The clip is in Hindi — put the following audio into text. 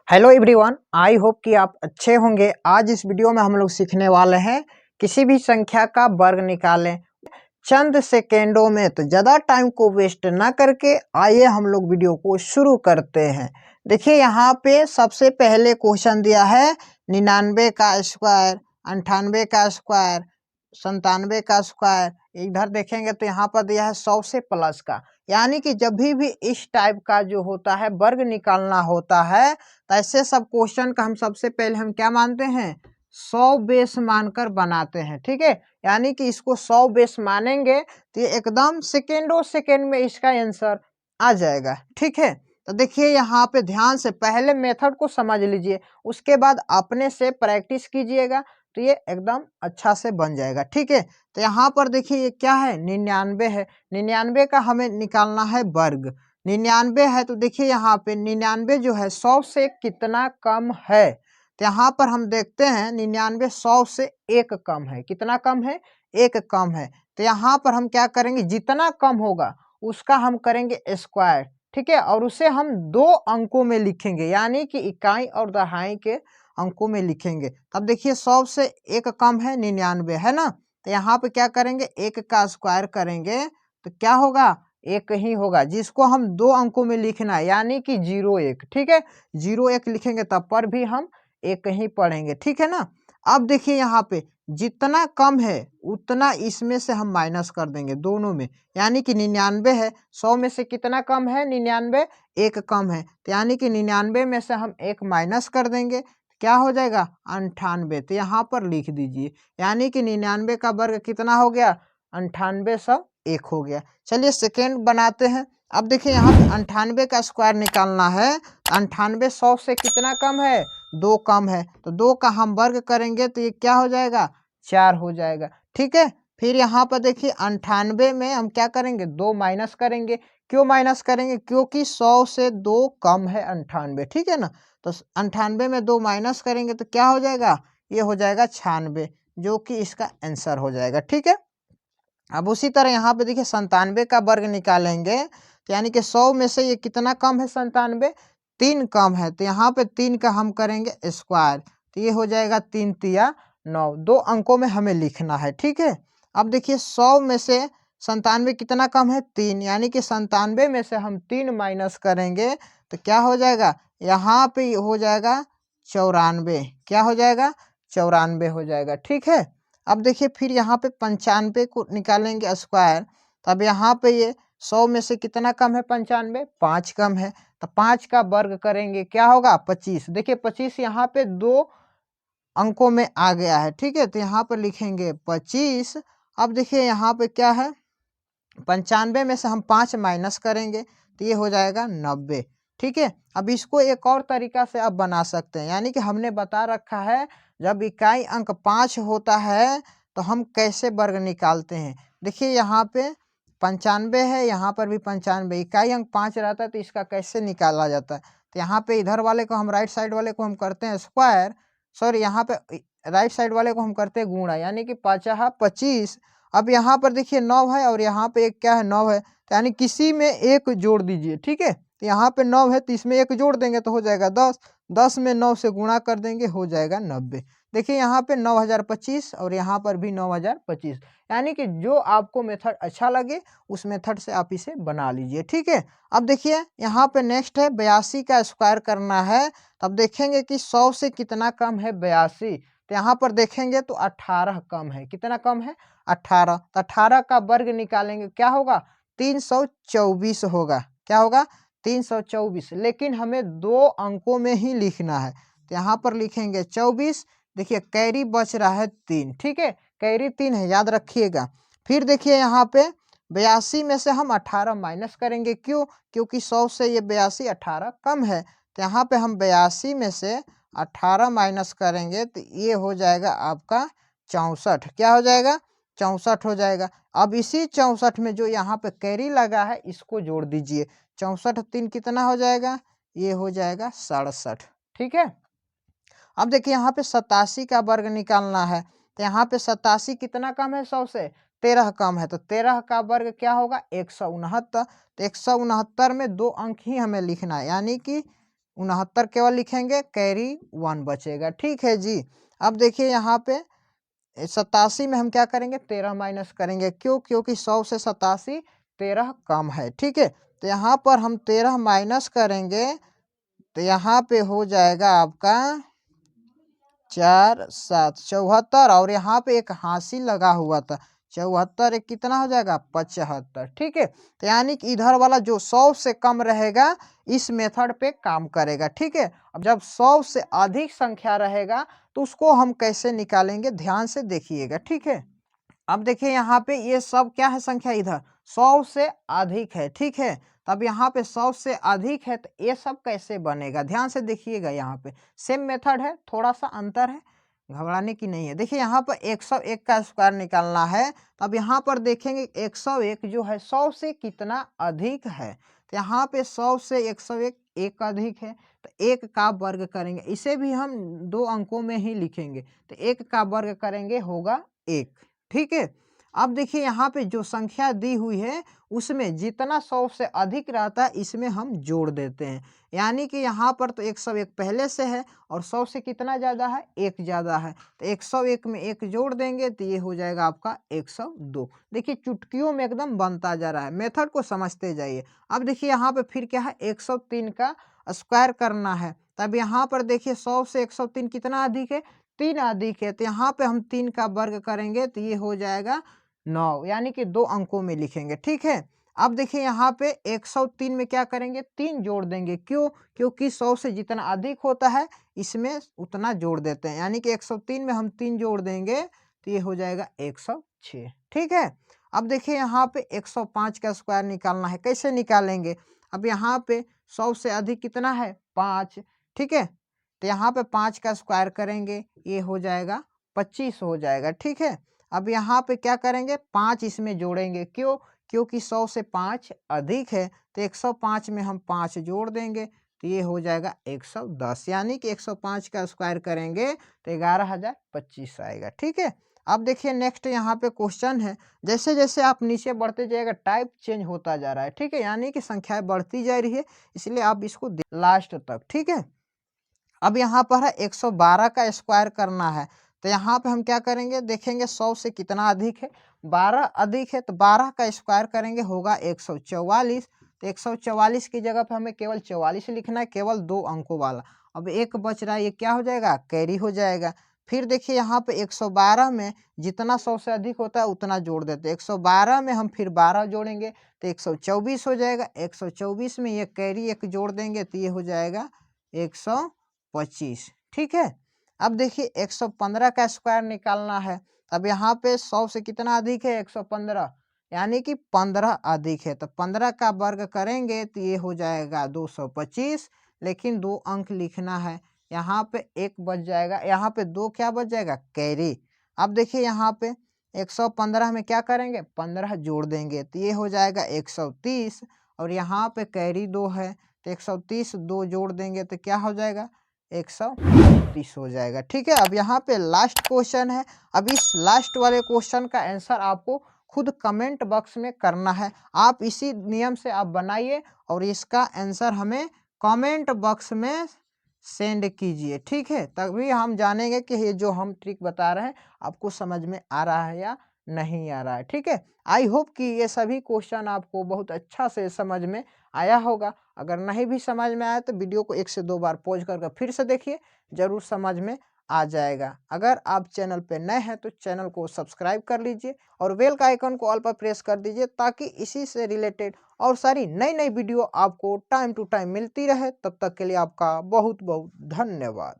हेलो एवरीवन, आई होप कि आप अच्छे होंगे। आज इस वीडियो में हम लोग सीखने वाले हैं किसी भी संख्या का वर्ग निकालें चंद सेकेंडों में। तो ज़्यादा टाइम को वेस्ट ना करके आइए हम लोग वीडियो को शुरू करते हैं। देखिए यहाँ पे सबसे पहले क्वेश्चन दिया है 99 का स्क्वायर, 98 का स्क्वायर, 97 का स्क्वायर। इधर देखेंगे तो यहाँ पर दिया है 100 से प्लस का, यानी कि जब भी इस टाइप का जो होता है वर्ग निकालना होता है तो ऐसे सब क्वेश्चन का हम सबसे पहले हम क्या मानते हैं, 100 बेस मानकर बनाते हैं। ठीक है, यानी कि इसको 100 बेस मानेंगे तो ये एकदम सेकेंडों सेकेंड में इसका आंसर आ जाएगा। ठीक है, तो देखिए यहाँ पे ध्यान से पहले मेथड को समझ लीजिए, उसके बाद अपने से प्रैक्टिस कीजिएगा तो ये एकदम अच्छा से बन जाएगा। ठीक है, तो यहाँ पर देखिए ये क्या है, 99 है। 99 का हमें निकालना है वर्ग। 99 है तो देखिए यहाँ पे 99 जो है 100 से कितना कम है। तो यहाँ पर हम देखते हैं 99 100 से एक कम है। कितना कम है, एक कम है। तो यहाँ पर हम क्या करेंगे, जितना कम होगा उसका हम करेंगे स्क्वायर। ठीक है, और उसे हम दो अंकों में लिखेंगे, यानी कि इकाई और दहाई के अंकों में लिखेंगे। तब देखिए 100 से एक कम है 99 है ना, तो यहाँ पे क्या करेंगे, एक का स्क्वायर करेंगे तो क्या होगा, एक ही होगा, जिसको हम दो अंकों में लिखना है, यानी कि 01। ठीक है, 01 लिखेंगे तब पर भी हम एक ही पढ़ेंगे। ठीक है ना। अब देखिए यहाँ पे जितना कम है उतना इसमें से हम माइनस कर देंगे दोनों में, यानी कि 99 है, 100 में से कितना कम है, 99, एक कम है, तो यानी कि 99 में से हम एक माइनस कर देंगे, क्या हो जाएगा, 98। तो यहाँ पर लिख दीजिए, यानी कि 99 का वर्ग कितना हो गया, 98 सब एक हो गया। चलिए सेकेंड बनाते हैं। अब देखिए यहाँ पे 98 का स्क्वायर निकालना है, तो 98 100 से कितना कम है, दो कम है, तो दो का हम वर्ग करेंगे तो ये क्या हो जाएगा, 4 हो जाएगा। ठीक है, फिर यहाँ पर देखिए 98 में हम क्या करेंगे, दो माइनस करेंगे। क्यों माइनस करेंगे, क्योंकि 100 से दो कम है 98। ठीक है ना, तो 98 में दो माइनस करेंगे तो क्या हो जाएगा, ये हो जाएगा 96, जो कि इसका आंसर हो जाएगा। ठीक है, अब उसी तरह यहाँ पे देखिए 97 का वर्ग निकालेंगे तो यानी कि 100 में से ये कितना कम है, 97, 3 कम है, तो यहाँ पे 3 का हम करेंगे स्क्वायर, तो ये हो जाएगा 3 तिया 9, दो अंकों में हमें लिखना है। ठीक है, अब देखिए 100 में से 97 कितना कम है, 3, यानी कि 97 में से हम 3 माइनस करेंगे तो क्या हो जाएगा, यहाँ पे हो जाएगा 94, क्या हो जाएगा, 94 हो जाएगा। ठीक है, अब देखिए फिर यहाँ पे 95 को निकालेंगे स्क्वायर, तब यहाँ पे ये 100 में से कितना कम है, 95, 5 कम है, तो 5 का वर्ग करेंगे, क्या होगा, 25। देखिए 25 यहाँ पे दो अंकों में आ गया है। ठीक है, तो यहाँ पर लिखेंगे 25। अब देखिए यहाँ पे क्या है, 95 में से हम 5 माइनस करेंगे तो ये हो जाएगा 90। ठीक है, अब इसको एक और तरीका से अब बना सकते हैं, यानी कि हमने बता रखा है जब इकाई अंक 5 होता है तो हम कैसे वर्ग निकालते हैं। देखिए यहाँ पे 95 है, यहाँ पर भी 95, इकाई अंक 5 रहता है तो इसका कैसे निकाला जाता है। तो यहाँ पे इधर वाले को हम राइट साइड वाले को हम करते हैं स्क्वायर, सॉरी यहाँ पे राइट साइड वाले को हम करते हैं गुणा, यानी कि 5 25। अब यहाँ पर देखिए 9 है और यहाँ पे एक क्या है, 9 है, तो यानी किसी में एक जोड़ दीजिए। ठीक है, तो यहाँ पे 9 है तो इसमें एक जोड़ देंगे तो हो जाएगा 10, 10 में 9 से गुणा कर देंगे, हो जाएगा 90। देखिए यहाँ पे 9025 और यहाँ पर भी 9025, यानी कि जो आपको मेथड अच्छा लगे उस मेथड से आप इसे बना लीजिए। ठीक है, अब देखिए यहाँ पे नेक्स्ट है 82 का स्क्वायर करना है। तब देखेंगे कि 100 से कितना कम है, 82, तो यहाँ पर देखेंगे तो 18 कम है। कितना कम है, 18, तो 18 का वर्ग निकालेंगे, क्या होगा, 324 होगा। क्या होगा, 324, लेकिन हमें दो अंकों में ही लिखना है, तो यहाँ पर लिखेंगे 24। देखिए कैरी बच रहा है 3। ठीक है, कैरी 3 है, याद रखिएगा। फिर देखिए यहाँ पे 82 में से हम 18 माइनस करेंगे, क्यों, क्योंकि 100 से ये 82 18 कम है, तो यहाँ पे हम 82 में से 18 माइनस करेंगे तो ये हो जाएगा आपका 64। क्या हो जाएगा, 64 हो जाएगा। अब इसी 64 में जो यहाँ पे कैरी लगा है इसको जोड़ दीजिए, 64 3 कितना हो जाएगा, ये हो जाएगा 67। ठीक है, अब देखिए यहाँ पे 87 का वर्ग निकालना है, तो यहाँ पे 87 कितना कम है, 100 से 13 कम है, तो 13 का वर्ग क्या होगा, 169। तो 169 में दो अंक ही हमें लिखना है, यानी कि 69 केवल लिखेंगे, कैरी 1 बचेगा। ठीक है जी। अब देखिए यहाँ पे 87 में हम क्या करेंगे, 13 माइनस करेंगे। क्यों? क्योंकि 100 से 87 13 कम है। ठीक है, तो यहाँ पर हम 13 माइनस करेंगे तो यहाँ पे हो जाएगा आपका 4 7 74, और यहाँ पे एक हासिल लगा हुआ था 74, एक कितना हो जाएगा 75। ठीक है, तो यानी कि इधर वाला जो 100 से कम रहेगा इस मेथड पे काम करेगा। ठीक है, अब जब 100 से अधिक संख्या रहेगा तो उसको हम कैसे निकालेंगे, ध्यान से देखिएगा। ठीक है, अब देखिए यहाँ पे ये सब क्या है, संख्या इधर 100 से अधिक है। ठीक है, तब यहाँ पे 100 से अधिक है तो ये सब कैसे बनेगा, ध्यान से देखिएगा। यहाँ पे सेम मेथड है, थोड़ा सा अंतर है, घबराने की नहीं है। देखिए यहाँ पर 101 का स्क्वायर निकालना है, तब यहाँ पर देखेंगे 101 जो है 100 से कितना अधिक है, तो यहाँ पे 100 से 101 एक अधिक है, तो 1 का वर्ग करेंगे, इसे भी हम 2 अंकों में ही लिखेंगे, तो 1 का वर्ग करेंगे होगा 1। ठीक है, अब देखिए यहाँ पे जो संख्या दी हुई है उसमें जितना 100 से अधिक रहता है इसमें हम जोड़ देते हैं, यानी कि यहाँ पर तो 101 पहले से है और 100 से कितना ज़्यादा है, 1 ज़्यादा है, तो 101 में 1 जोड़ देंगे तो ये हो जाएगा आपका 102। देखिए चुटकियों में एकदम बनता जा रहा है, मेथड को समझते जाइए। अब देखिए यहाँ पे फिर क्या है, 103 का स्क्वायर करना है, तब यहाँ पर देखिए 100 से 103 कितना अधिक है, 3 अधिक है, तो यहाँ पे हम 3 का वर्ग करेंगे तो ये हो जाएगा 9, यानी कि 2 अंकों में लिखेंगे। ठीक है, अब देखिए यहाँ पे 103 में क्या करेंगे, 3 जोड़ देंगे। क्यों? क्योंकि 100 से जितना अधिक होता है इसमें उतना जोड़ देते हैं, यानी कि 103 में हम 3 जोड़ देंगे तो ये हो जाएगा 106। ठीक है, अब देखिए यहाँ पे 105 का स्क्वायर निकालना है, कैसे निकालेंगे, अब यहाँ पे 100 से अधिक कितना है, 5। ठीक है, तो यहाँ पे 5 का स्क्वायर करेंगे, ये हो जाएगा 25 हो जाएगा। ठीक है, अब यहाँ पे क्या करेंगे, 5 इसमें जोड़ेंगे। क्यों? क्योंकि 100 से 5 अधिक है, तो 105 में हम 5 जोड़ देंगे तो ये हो जाएगा 110, यानी कि 105 का स्क्वायर करेंगे तो 11,025 आएगा। ठीक है, अब देखिए नेक्स्ट यहाँ पे क्वेश्चन है, जैसे जैसे आप नीचे बढ़ते जाएगा टाइप चेंज होता जा रहा है। ठीक है, यानी कि संख्याएं बढ़ती जा रही है, इसलिए आप इसको लास्ट तक। ठीक है, अब यहाँ पर है 112 का स्क्वायर करना है, तो यहाँ पे हम क्या करेंगे, देखेंगे 100 से कितना अधिक है, 12 अधिक है, तो 12 का स्क्वायर करेंगे होगा 144, तो 144 की जगह पे हमें केवल 44 लिखना है, केवल 2 अंकों वाला। अब एक बच रहा है, ये क्या हो जाएगा, कैरी हो जाएगा। फिर देखिए यहाँ पे 112 में जितना 100 से अधिक होता है उतना जोड़ देते हैं, 112 में हम फिर 12 जोड़ेंगे तो 124 हो जाएगा, 124 में ये कैरी 1 जोड़ देंगे तो ये हो जाएगा 125। ठीक है, अब देखिए 115 का स्क्वायर निकालना है, अब यहाँ पे 100 से कितना अधिक है, 115, यानी कि 15 अधिक है, तो 15 का वर्ग करेंगे तो ये हो जाएगा 225, लेकिन 2 अंक लिखना है, यहाँ पे 1 बच जाएगा, यहाँ पे 2 क्या बच जाएगा, कैरी। अब देखिए यहाँ पे 115 में क्या करेंगे, 15 जोड़ देंगे तो ये हो जाएगा 130, और यहाँ पे कैरी 2 है तो 130 2 जोड़ देंगे तो क्या हो जाएगा, 130 हो जाएगा। ठीक है, अब यहाँ पे लास्ट क्वेश्चन है, अब इस लास्ट वाले क्वेश्चन का आंसर आपको खुद कमेंट बॉक्स में करना है, आप इसी नियम से आप बनाइए और इसका आंसर हमें कमेंट बॉक्स में सेंड कीजिए। ठीक है, तभी हम जानेंगे कि ये जो हम ट्रिक बता रहे हैं आपको समझ में आ रहा है या नहीं आ रहा है। ठीक है, आई होप कि ये सभी क्वेश्चन आपको बहुत अच्छा से समझ में आया होगा। अगर नहीं भी समझ में आया तो वीडियो को 1 से 2 बार पॉज करके फिर से देखिए, जरूर समझ में आ जाएगा। अगर आप चैनल पे नए हैं तो चैनल को सब्सक्राइब कर लीजिए और बेल का आइकन को ऑल पर प्रेस कर दीजिए, ताकि इसी से रिलेटेड और सारी नई नई वीडियो आपको टाइम टू टाइम मिलती रहे। तब तक के लिए आपका बहुत बहुत धन्यवाद।